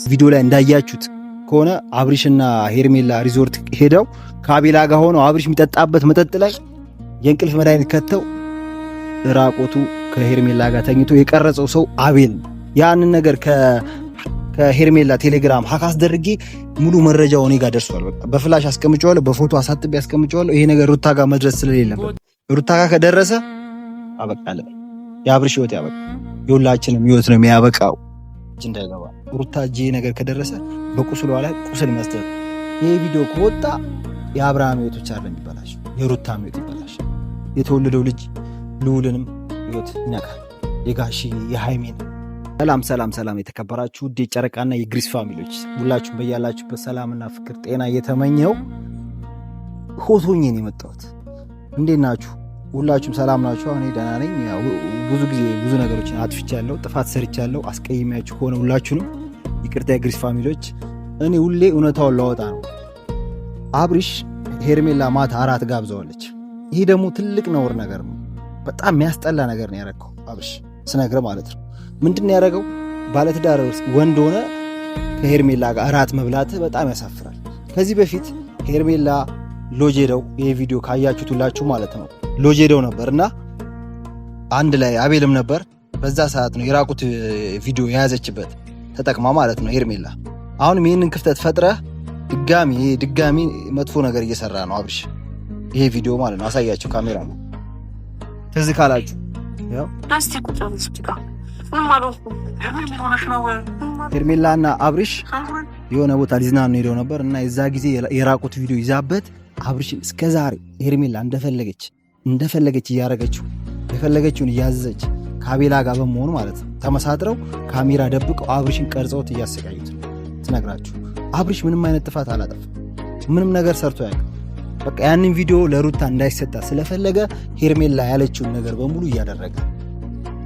ቪዲዮ ላይ እንዳያችሁት ከሆነ አብሪሽና ሄርሜላ ሪዞርት ሄደው ከአቤላ ጋር ሆነው አብሪሽ የሚጠጣበት መጠጥ ላይ የእንቅልፍ መድኃኒት ከተው ራቆቱ ከሄርሜላ ጋር ተኝቶ የቀረጸው ሰው አቤል። ያንን ነገር ከሄርሜላ ቴሌግራም ሀክ አስደርጌ ሙሉ መረጃው እኔ ጋር ደርሷል። በቃ በፍላሽ አስቀምጨዋለሁ፣ በፎቶ አሳጥቤ አስቀምጨዋለሁ። ይሄ ነገር ሩታ ጋር መድረስ ስለሌለበት ሩታ ጋር ከደረሰ አበቃለ። የአብሪሽ ህይወት ያበቃ፣ የሁላችንም ህይወት ነው የሚያበቃው። እንዳይገባ ሩታ እጄ ነገር ከደረሰ በቁስሏ ላይ ቁስል መስጠት። ይሄ ቪዲዮ ከወጣ የአብርሃም ህይወት ብቻ አይደለም ይበላሽ፣ የሩታም ህይወት ይበላሽ። የተወለደው ልጅ ልዑልንም ህይወት ይነካል። የጋሺ የሃይሜን ሰላም የተከበራችሁ ውድ የጨረቃና የግሪስ ፋሚሊዎች ሁላችሁም በያላችሁበት ሰላምና ፍቅር ጤና እየተመኘው ሆቶኝ ነው የመጣሁት። እንዴት ናችሁ? ሁላችሁም ሰላም ናችሁ? እኔ ደህና ነኝ። ያው ብዙ ጊዜ ብዙ ነገሮችን አጥፍቻለሁ፣ ጥፋት ሰርቻለሁ። አስቀይሜያችሁ ከሆነ ሁላችሁንም ይቅርታ የግሪስ ፋሚሊዎች። እኔ ሁሌ እውነታውን ላወጣ ነው። አብሪሽ ሄርሜላ ማታ አራት ጋብዘዋለች። ይሄ ደግሞ ትልቅ ነውር ነገር ነው። በጣም የሚያስጠላ ነገር ነው ያደረገው አብሪሽ ስነግርህ ማለት ነው። ምንድነው ያደረገው? ባለትዳር ወንድ ሆነ ከሄርሜላ ጋር እራት መብላት በጣም ያሳፍራል። ከዚህ በፊት ሄርሜላ ሎጅ ሄደው ይሄ ቪዲዮ ካያችሁት ሁላችሁ ማለት ነው ሎጅ ሄደው ነበርና አንድ ላይ አቤልም ነበር። በዛ ሰዓት ነው የራቁት ቪዲዮ የያዘችበት ተጠቅማ ማለት ነው ሄርሜላ። አሁንም ይህንን ክፍተት ፈጥረህ ድጋሚ መጥፎ ነገር እየሰራ ነው አብሪሽ። ይሄ ቪዲዮ ማለት ነው አሳያችሁ፣ ካሜራ ነው ትዝ ካላችሁ ያው ሄርሜላና አብሪሽ የሆነ ቦታ ሊዝናኑ ሄደው ነበር እና የዛ ጊዜ የራቁት ቪዲዮ ይዛበት አብሪሽን እስከዛሬ ሄርሜላ እንደፈለገች እያረገችው የፈለገችውን እያዘዘች ከአቤላ ጋር በመሆኑ ማለት ነው ተመሳጥረው ካሜራ ደብቀው አብሪሽን ቀርጸውት እያሰቃዩት ትነግራችሁ። አብሪሽ ምንም አይነት ጥፋት አላጠፋም፣ ምንም ነገር ሰርቶ ያውቃል። በቃ ያንን ቪዲዮ ለሩታ እንዳይሰጣ ስለፈለገ ሄርሜላ ያለችውን ነገር በሙሉ እያደረገ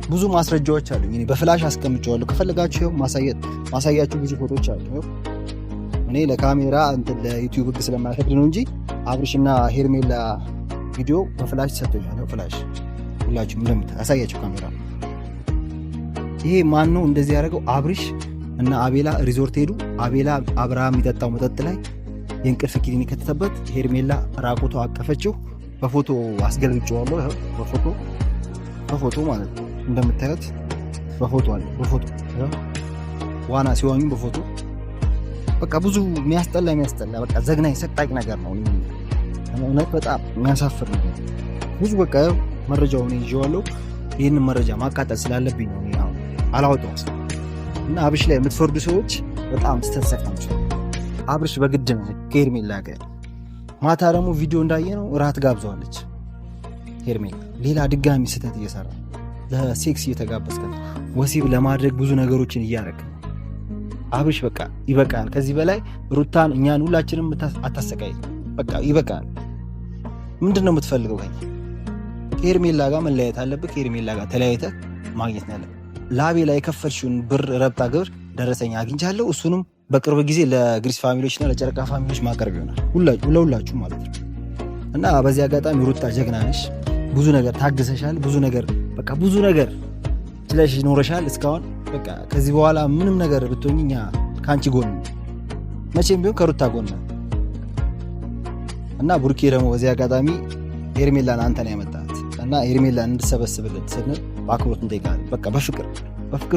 ብዙ ማስረጃዎች አሉ። እኔ በፍላሽ አስቀምጨዋለሁ። ከፈለጋችሁ ማሳያችሁ ብዙ ፎቶዎች አሉ። እኔ ለካሜራ ለዩቲዩብ ህግ ስለማይፈቅድ ነው እንጂ አብሪሽና ሄርሜላ ቪዲዮ በፍላሽ ተሰጥቶኛል። ፍላሽ ሁላችሁም እንደምታሳያችሁ ካሜራ። ይሄ ማን ነው እንደዚህ ያደረገው? አብሪሽ እና አቤላ ሪዞርት ሄዱ። አቤላ አብርሃም የሚጠጣው መጠጥ ላይ የእንቅልፍ ኪኒን ከተተበት ሄርሜላ ራቆቷ አቀፈችው። በፎቶ አስገልብጨዋለሁ። በፎቶ ማለት ነው እንደምታዩት በፎቶ አለ። በፎቶ ዋና ሲዋኙ በፎቶ በቃ ብዙ የሚያስጠላ በቃ ዘግናኝ ሰቅጣቂ ነገር ነው። እውነት በጣም የሚያሳፍር ነው። ብዙ በቃ መረጃውን ይዤዋለሁ። ይህንን መረጃ ማቃጠል ስላለብኝ ነው እኔ አላወጣሁም። እና አብሪሽ ላይ የምትፈርዱ ሰዎች በጣም ስተሰፋችሁ። አብሪሽ በግድ ነው ከሄርሜላ ጋር። ማታ ደግሞ ቪዲዮ እንዳየነው እራት ጋብዘዋለች ሄርሜላ። ሌላ ድጋሚ ስህተት እየሰራ ለሴክስ እየተጋበዝከ ወሲብ ለማድረግ ብዙ ነገሮችን እያደረግ አብሪሽ በቃ ይበቃል። ከዚህ በላይ ሩታን እኛን ሁላችንም አታሰቃይ። በቃ ይበቃል። ምንድን ነው የምትፈልገው? ከሄርሜላ ጋር መለያየት አለብህ። ከሄርሜላ ጋር ተለያይተህ ማግኘት ነው ያለብህ። ለአቤላ የከፈልሽውን ብር ረብጣ ግብር ደረሰኛ አግኝቻለሁ። እሱንም በቅርብ ጊዜ ለግሪስ ፋሚሊዎችና ለጨረቃ ፋሚሊዎች ማቅረብ ይሆናል፣ ለሁላችሁ ማለት ነው። እና በዚህ አጋጣሚ ሩታ ጀግና ነሽ። ብዙ ነገር ታግሰሻል። ብዙ ነገር ስለሽ ኖረሻል እስካሁን። በቃ ከዚህ በኋላ ምንም ነገር ብትሆኝ እኛ ከአንቺ ጎን መቼም ቢሆን ከሩታ ጎን ነው። እና ቡርኬ ደግሞ በዚህ አጋጣሚ ሄርሜላን አንተ ነው ያመጣት እና ሄርሜላን እንድሰበስብልን ስንል በአክብሮት እንጠይቃለን። በቃ በፍቅር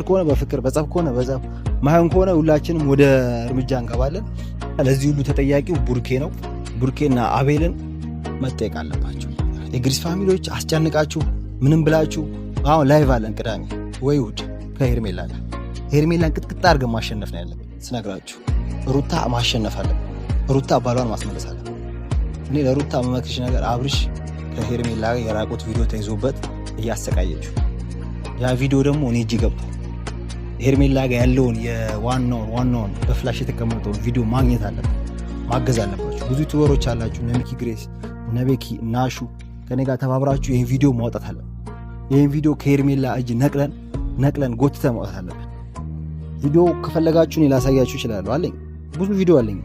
ከሆነ በፍቅር፣ በጸብ ከሆነ በጸብ፣ ማይሆን ከሆነ ሁላችንም ወደ እርምጃ እንገባለን። ለዚህ ሁሉ ተጠያቂው ቡርኬ ነው። ቡርኬና አቤልን መጠየቅ አለባቸው። የግሪስ ፋሚሊዎች አስጨንቃችሁ ምንም ብላችሁ አሁን ላይቭ አለን ቅዳሜ ወይ እሑድ ከሄርሜላ ጋር። ሄርሜላን ቅጥቅጥ አድርገን ማሸነፍ ነው ያለብን ስነግራችሁ። ሩታ ማሸነፍ አለብን። ሩታ ባሏን ማስመለስ አለብን። እኔ ለሩታ መመክርሽ ነገር አብሪሽ ከሄርሜላ ጋር የራቁት ቪዲዮ ተይዞበት እያሰቃየችው፣ ያ ቪዲዮ ደግሞ እኔ እጅ ገብቷል። ሄርሜላ ጋር ያለውን የዋናውን በፍላሽ የተቀመጠውን ቪዲዮ ማግኘት አለብን፣ ማገዝ አለባችሁ። ብዙ ዩቲዩበሮች አላችሁ፣ እነ ሚኪ ግሬስ፣ እነ ቤኪ፣ እነ አሹ ከኔ ጋር ተባብራችሁ ይህን ቪዲዮ ማውጣት አለብን። ይህን ቪዲዮ ከሄርሜላ እጅ ነቅለን ጎትተን ማውጣት አለብን። ቪዲዮ ከፈለጋችሁ እኔ ላሳያችሁ እችላለሁ። አለኝ ብዙ ቪዲዮ አለኝ።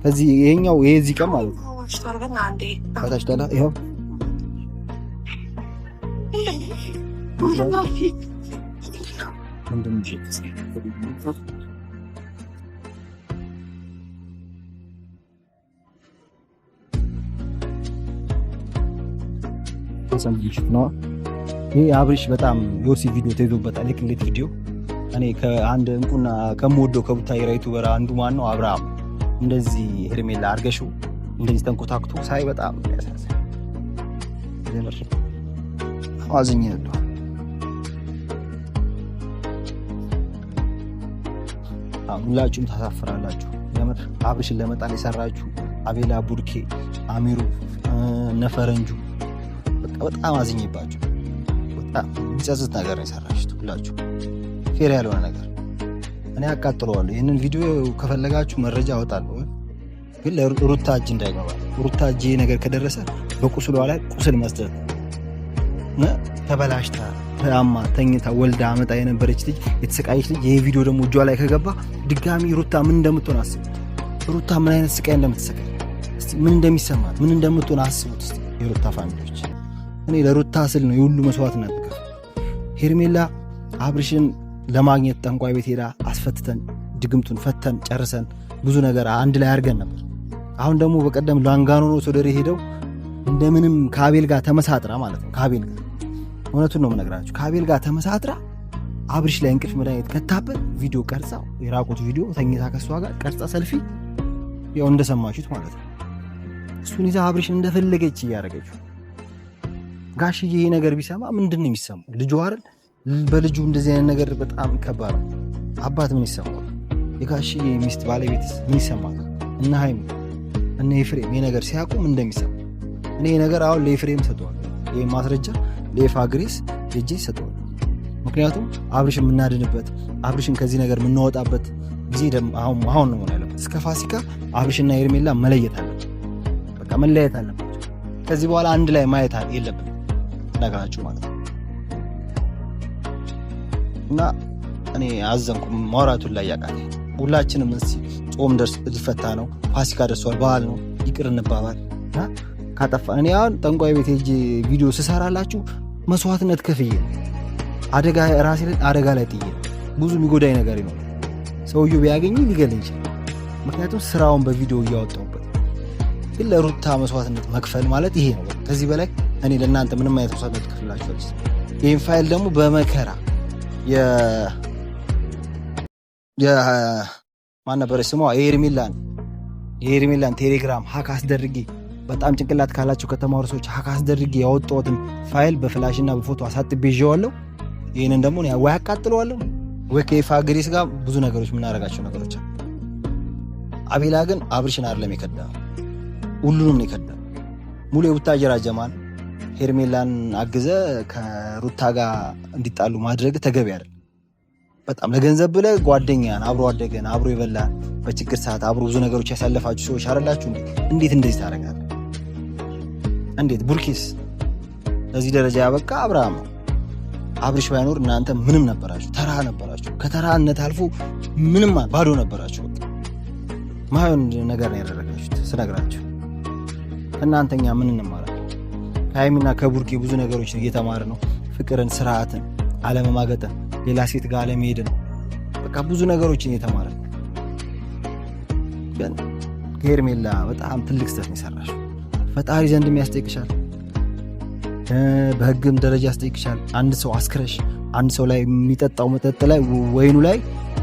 ከዚህ ይሄኛው ይሄ እዚህ ቀን ማለት ነው ታች ታላ ይሄው ይሄ አብርሽ በጣም የወሲ ቪዲዮ ተይዞበታል። የቅሌት ቪዲዮ እኔ ከአንድ እንቁና ከምወደው ከቡታየራ ዩቲዩበር አንዱ ማን ነው አብርሃም እንደዚህ ሄርሜላ አርገሽው እንደዚህ ተንኮታክቶ ሳይ በጣም ያሳዝናል። ለምር አዝኛለሁ። ሁላችሁም ታሳፍራላችሁ። ለምር አብርሽን ለመጣል የሰራችሁ አቤላ፣ ቡርኬ፣ አሚሩ፣ ነፈረንጁ በጣም አዝኝባችሁ። በጣም የሚጸጽት ነገር ነው የሰራችሁት ሁላችሁ። ፌር ያልሆነ ነገር እኔ አቃጥለዋለሁ። ይህንን ቪዲዮ ከፈለጋችሁ መረጃ አወጣለሁ፣ ግን ለሩታ እጅ እንዳይገባ። ሩታ እጅ ነገር ከደረሰ በቁስሏ ላይ ቁስል መስጠት። ተበላሽታ ታማ ተኝታ ወልዳ አመጣ የነበረች ልጅ የተሰቃየች ልጅ ይህ ቪዲዮ ደግሞ እጇ ላይ ከገባ ድጋሚ ሩታ ምን እንደምትሆን አስቡት። ሩታ ምን አይነት ስቃይ እንደምትሰቃይ ምን እንደሚሰማት ምን እንደምትሆን አስቡት። የሩታ ፋሚሊዎች እኔ ለሩታ ስል ነው የሁሉ መስዋዕትነት። ሄርሜላ አብርሽን ለማግኘት ጠንቋይ ቤት ሄዳ አስፈትተን ድግምቱን ፈተን ጨርሰን ብዙ ነገር አንድ ላይ አድርገን ነበር። አሁን ደግሞ በቀደም ላንጋኖ ነው ሶደሬ ሄደው እንደምንም ከአቤል ጋር ተመሳጥራ ማለት ነው። ከአቤል ጋር እውነቱን ነው የምነግራችሁ። ከአቤል ጋር ተመሳጥራ አብርሽ ላይ እንቅልፍ መድኃኒት ከታበት ቪዲዮ ቀርጻ የራቁት ቪዲዮ ተኝታ ከሷ ጋር ቀርጻ ሰልፊ ያው እንደሰማችሁት ማለት ነው። እሱን ይዛ አብርሽን እንደፈለገች እያደረገችው። ጋሽዬ ይሄ ነገር ቢሰማ ምንድን ነው የሚሰማው? ልጁ አይደል? በልጁ እንደዚህ አይነት ነገር በጣም ከባድ ነው። አባት ምን ይሰማል? የጋሽዬ ሚስት ባለቤት ምን ይሰማል? እና ሃይሚ እና ኤፍሬም ይሄ ነገር ሲያውቁ ምን እንደሚሰማ እኔ ይሄ ነገር አሁን ለኤፍሬም ሰጠዋል። ይሄ ማስረጃ ለኤፋ ግሬስ እጄ ሰጠዋል። ምክንያቱም አብርሽን የምናድንበት አብርሽን ከዚህ ነገር የምናወጣበት ጊዜ አሁን ነው ማለት ነው። እስከ ፋሲካ አብርሽና ሄርሜላ መለየት አለበት። በቃ መለየት አለባቸው። ከዚህ በኋላ አንድ ላይ ማየት የለብንም ነገራችሁ ማለት ነው። እና እኔ አዘንኩ ማውራቱን ላይ ያቃተ ሁላችንም እስቲ ጾም ሊፈታ ነው፣ ፋሲካ ደርሷል፣ በዓል ነው፣ ይቅር እንባባል። ካጠፋ እኔ አሁን ጠንቋይ ቤት ሄጄ ቪዲዮ ስሰራላችሁ መስዋዕትነት ከፍዬ ራሴ አደጋ ላይ ጥዬ ብዙ የሚጎዳኝ ነገር ይኖራል። ሰውዬው ቢያገኝ ሊገል ይችላል። ምክንያቱም ስራውን በቪዲዮ እያወጣሁበት። ግን ለሩታ መስዋዕትነት መክፈል ማለት ይሄ ነው። ከዚህ በላይ እኔ ለእናንተ ምንም አይነት መስዋዕትነት ከፍላችሁ ይህን ፋይል ደግሞ በመከራ ማን ነበረች ስሟ የሄርሜላን ቴሌግራም ሀክ አስደርጌ በጣም ጭንቅላት ካላቸው ከተማሩ ሰዎች ሀክ አስደርጌ ያወጣሁትን ፋይል በፍላሽና በፎቶ አሳጥቤ ይዤዋለሁ። ይህንን ደግሞ ወይ አቃጥለዋለሁ ወይ ከኤፋ ግሬስ ጋር ብዙ ነገሮች የምናደርጋቸው ነገሮች አሉ። አቤላ ግን አብርሽን አይደለም የከዳ፣ ሁሉንም ነው የከዳ። ሙሉ የቡታጀራ ጀማን ሄርሜላን አግዘ ከሩታ ጋር እንዲጣሉ ማድረግ ተገቢ አይደለም። በጣም ለገንዘብ ብለህ ጓደኛን አብሮ አደገን አብሮ የበላን በችግር ሰዓት አብሮ ብዙ ነገሮች ያሳለፋችሁ ሰዎች አይደላችሁ? እንዴት እንደዚህ ታደርጋለህ? እንዴት ቡርኪስ ለዚህ ደረጃ ያበቃ አብርሃም ነው። አብርሽ ባይኖር እናንተ ምንም ነበራችሁ፣ ተራ ነበራችሁ። ከተራነት አልፎ ምንም ባዶ ነበራችሁ። ማይሆን ነገር ነው ያደረጋችሁት። ስነግራችሁ ከእናንተኛ ምን እንማራለን? ከሃይሚና ከቡርኬ ብዙ ነገሮችን እየተማረ ነው። ፍቅርን፣ ስርዓትን፣ አለመማገጥን፣ ሌላ ሴት ጋር አለመሄድን፣ በቃ ብዙ ነገሮችን እየተማረ ነው። ግን ሄርሜላ በጣም ትልቅ ስህተት ነው የሰራሽው። ፈጣሪ ዘንድም ያስጠይቅሻል፣ በህግም ደረጃ ያስጠይቅሻል። አንድ ሰው አስክረሽ አንድ ሰው ላይ የሚጠጣው መጠጥ ላይ ወይኑ ላይ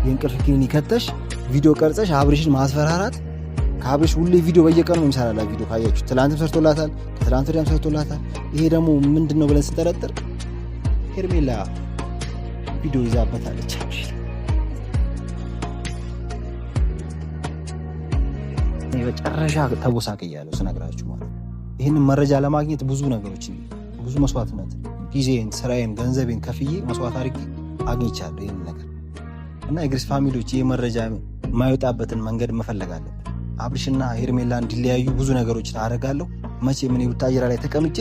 የእንቅልፍ ኪኒን ከተሽ ቪዲዮ ቀርጸሽ አብርሽን ማስፈራራት። ከአብርሽ ሁሌ ቪዲዮ በየቀኑ ነው የሚሰራላት። ቪዲዮ ካያችሁ ትላንትም ሰርቶላታል፣ ከትላንት ወዲያም ሰርቶላታል። ይሄ ደግሞ ምንድን ነው ብለን ስንጠረጥር ሄርሜላ ቪዲዮ ይዛበታለች። በጨረሻ ተቦሳቅያለሁ ስነግራችሁ ማለት። ይህንን መረጃ ለማግኘት ብዙ ነገሮችን ብዙ መስዋዕትነት ጊዜን፣ ስራዬን፣ ገንዘቤን ከፍዬ መስዋዕት አድርጌ አግኝቻለሁ ይህን ነገር እና የግሬስ ፋሚሊዎች ይህ መረጃ የማይወጣበትን መንገድ መፈለግ አለብን። አብርሽና ሄርሜላ እንዲለያዩ ብዙ ነገሮች ታደርጋለሁ። መቼ ምን ቡታጀራ ላይ ተቀምጬ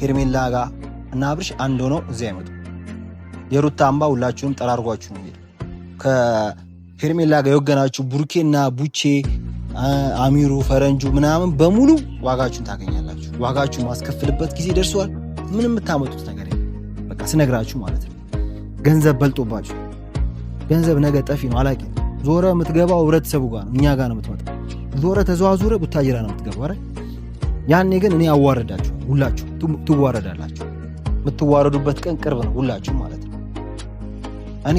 ሄርሜላ ጋር እና አብርሽ አንድ ሆነው እዚያ አይመጡ። የሩታ አምባ ሁላችሁንም ጠራርጓችሁ ነው የሚሄድ። ከሄርሜላ ጋር የወገናችሁ ቡርኬና ቡቼ፣ አሚሩ፣ ፈረንጁ ምናምን በሙሉ ዋጋችሁን ታገኛላችሁ። ዋጋችሁን ማስከፍልበት ጊዜ ደርሷል። ምንም የምታመጡት ነገር የለም። በቃ ስነግራችሁ ማለት ነው። ገንዘብ በልጦባችሁ። ገንዘብ ነገ ጠፊ ነው አላቂ። ዞረ የምትገባው ህብረተሰቡ ጋር ነው፣ እኛ ጋር ነው የምትመጣው። ዞረ ተዘዋዙረ ቡታጅራ ነው የምትገባው አይደል? ያኔ ግን እኔ አዋረዳችሁ፣ ሁላችሁ ትዋረዳላችሁ። የምትዋረዱበት ቀን ቅርብ ነው ሁላችሁ ማለት ነው። እኔ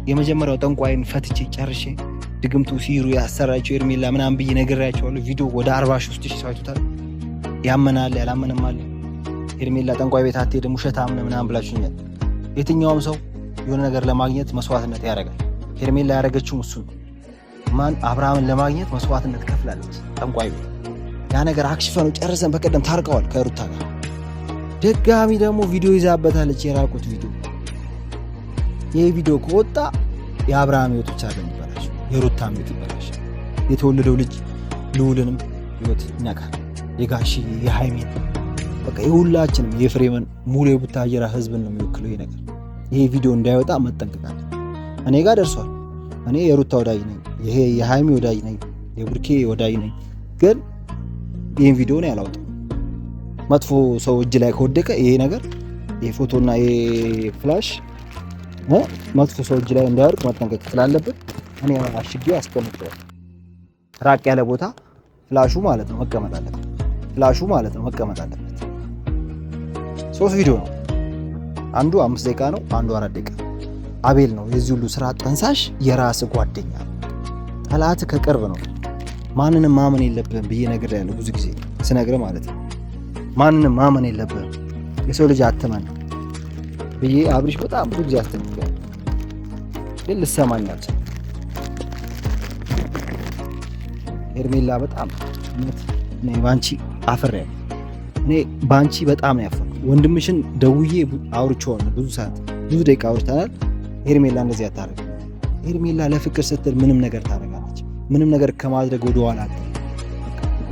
የመጀመሪያው ጠንቋይን ፈትቼ ጨርሼ ድግምቱ ሲሩ ያሰራቸው ሄርሜላ ምናምን ብዬ ነግሬያቸዋለሁ። ቪዲዮ ወደ 43,000 ሰው አይቶታል። ያመናል ያላመነም አለ። ሄርሜላ ጠንቋይ ቤት አትሄድም ውሸታም ነህ ምናምን ብላችሁኛል። የትኛውም ሰው የሆነ ነገር ለማግኘት መስዋዕትነት ያደርጋል። ሄርሜላ ያደረገችው እሱ ነው። ማን አብርሃምን ለማግኘት መስዋዕትነት ከፍላለች ጠንቋይ ቤት። ያ ነገር አክሽፈነው ጨርሰን በቀደም ታርቀዋል ከሩታ ጋር። ደጋሚ ደግሞ ቪዲዮ ይዛበታለች፣ የራቁት ቪዲዮ። ይህ ቪዲዮ ከወጣ የአብርሃም ህይወት ብቻ አይደለም ይበላሽ፣ የሩታም ህይወት ይበላሽ። የተወለደው ልጅ ልዑልንም ህይወት ይነካል። የጋሺ የሃይሜን በቃ የሁላችንም የፍሬምን ሙሉ የቡታጅራ ህዝብን ነው የሚወክለው ይሄ ነገር። ይሄ ቪዲዮ እንዳይወጣ መጠንቀቃለን። እኔ ጋር ደርሷል። እኔ የሩታ ወዳጅ ነኝ፣ ይሄ የሃይሜ ወዳጅ ነኝ፣ የቡርኬ ወዳጅ ነኝ። ግን ይህን ቪዲዮ ነው ያላወጣው። መጥፎ ሰው እጅ ላይ ከወደቀ ይሄ ነገር ይሄ ፎቶና ይሄ ፍላሽ መጥፎ ሰው እጅ ላይ እንዳይወድቅ መጠንቀቅ ስላለብን እኔ አሽጌ አስቀምጬዋለሁ። ራቅ ያለ ቦታ ፍላሹ ማለት ነው መቀመጥ አለበት። ፍላሹ ማለት ነው መቀመጥ አለበት። 3 ቪዲዮ ነው። አንዱ 5 ደቂቃ ነው፣ አንዱ 4 ደቂቃ። አቤል ነው የዚህ ሁሉ ስራ ጠንሳሽ፣ የራስ ጓደኛ። ጠላት ከቅርብ ነው። ማንንም ማመን የለብህም ብዬ ነግሬያለሁ ብዙ ጊዜ ስነግር ማለት ነው። ማንንም ማመን የለብህም፣ የሰው ልጅ አትመን ብዬ አብሪሽ በጣም ብዙ ጊዜ አስተምሬያለሁ። ግን ልሰማኝ አልቻልኩም። ሄርሜላ በጣም እውነት እኔ ባንቺ አፍሬያለሁ። እኔ ባንቺ በጣም ነው ያፈርኩት። ወንድምሽን ደውዬ አውርቼዋለሁ፣ ብዙ ሰዓት ብዙ ደቂቃ አውርተናል። ሄርሜላ እንደዚህ አታደርግም። ሄርሜላ ለፍቅር ስትል ምንም ነገር ታደርጋለች። ምንም ነገር ከማድረግ ወደ ኋላ አትልም።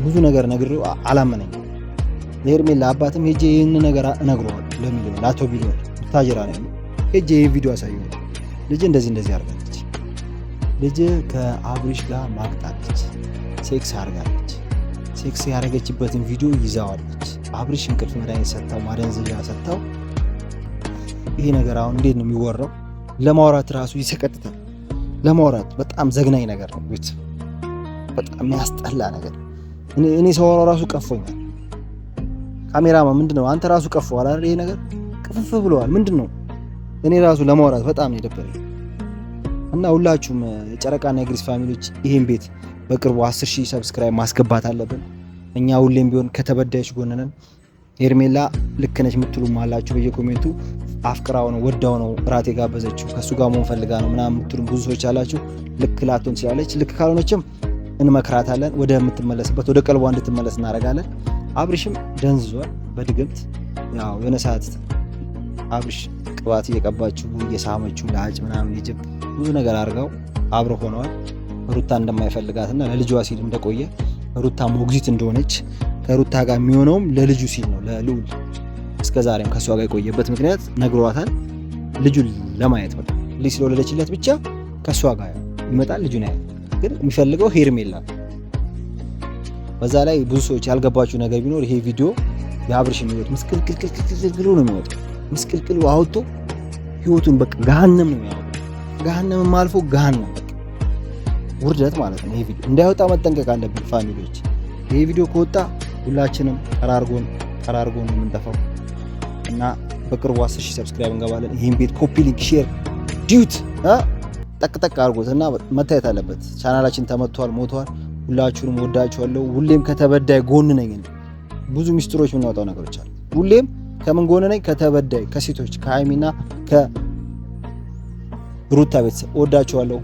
ብዙ ነገር ነግሬው አላመነኝም። ለሄርሜላ አባትም ሄጄ ይህን ነገር እነግረዋለሁ ለሚለው ለአቶ ቢሊዮን ታጅራ ነው ሄጄ ይህ ቪዲዮ አሳየው። ልጅ እንደዚህ አድርጋለች። ልጅ ከአብሪሽ ጋር ማቅጣለች፣ ሴክስ አድርጋለች። ሴክስ ያደረገችበትን ቪዲዮ ይዛዋለች። አብሪሽ እንቅልፍ መድኃኒት ሰጥታው ማደንዘዣ ሰጥታው። ይሄ ነገር አሁን እንዴት ነው የሚወራው? ለማውራት ራሱ ይሰቀጥታል። ለማውራት በጣም ዘግናኝ ነገር ነው። ቤት በጣም የሚያስጠላ ነገር። እኔ ሰው ራሱ ቀፎኛል። ካሜራማ ምንድነው አንተ ራሱ ቀፎዋል አይደል? ይሄ ነገር ቅፍፍ ብለዋል። ምንድነው? እኔ ራሱ ለማውራት በጣም ነው የደበረኝ። እና ሁላችሁም የጨረቃና የግሪስ ፋሚሊዎች ይሄን ቤት በቅርቡ 10,000 ሰብስክራይብ ማስገባት አለብን። እኛ ሁሌም ቢሆን ከተበዳዮች ጎን ነን። ሄርሜላ ልክ ነች የምትሉም አላችሁ በየኮሜንቱ። አፍቅራው ነው ወዳው ነው እራት የጋበዘችው ከሱ ጋር መሆን ፈልጋ ነው ምናምን የምትሉም ብዙ ሰዎች አላችሁ። ልክ ላትሆን ትችላለች። ልክ ካልሆነችም እንመክራታለን። ወደ የምትመለስበት ወደ ቀልቧ እንድትመለስ እናደርጋለን። አብሪሽም ደንዝዟል በድግምት ያው የሆነ ሰዓት አብሪሽ ቅባት እየቀባችሁ እየሳመችው ለአጭ ምናምን ይጅብ ብዙ ነገር አድርገው አብረው ሆነዋል። ሩታ እንደማይፈልጋትና ለልጇ ሲል እንደቆየ ሩታ ሞግዚት እንደሆነች ከሩታ ጋር የሚሆነውም ለልጁ ሲል ነው ለልዑል እስከዛሬም ከሷ ጋር የቆየበት ምክንያት ነግሯታል። ልጁን ለማየት በቃ ልጅ ስለወለደችለት ብቻ ከሷ ጋር ይመጣል ልጁን ያያል። ግን የሚፈልገው ሄርሜላ። በዛ ላይ ብዙ ሰዎች ያልገባችሁ ነገር ቢኖር ይሄ ቪዲዮ የአብርሽን ህይወት ምስቅልቅል ነው የሚወጣው። ምስቅልቅል አውጥቶ ህይወቱን በቃ ገሃነም ነው የሚያወጣው። ገሃነምም አልፎ ገሃነም በቃ ውርደት ማለት ነው። ይሄ ቪዲዮ እንዳይወጣ መጠንቀቅ አለብን ፋሚሊዎች። ይሄ ቪዲዮ ከወጣ ሁላችንም ጠራርጎን ነው የምንጠፋው። እና በቅርቡ 10,000 ሰብስክራይብ እንገባለን። ይሄን ቤት ኮፒ ሊንክ ሼር ዲዩት ጠቅጠቅ አድርጎት እና መታየት አለበት። ቻናላችን ተመቷል፣ ሞቷል። ሁላችሁንም ወዳችኋለሁ። ሁሌም ከተበዳይ ጎን ነኝ። ብዙ ሚስጥሮች የምናወጣው ነገሮች አሉ። ሁሌም ከምን ጎን ነኝ? ከተበዳይ ከሴቶች ከሃይሚና ከሩታ ቤተሰብ ወዳችኋለሁ።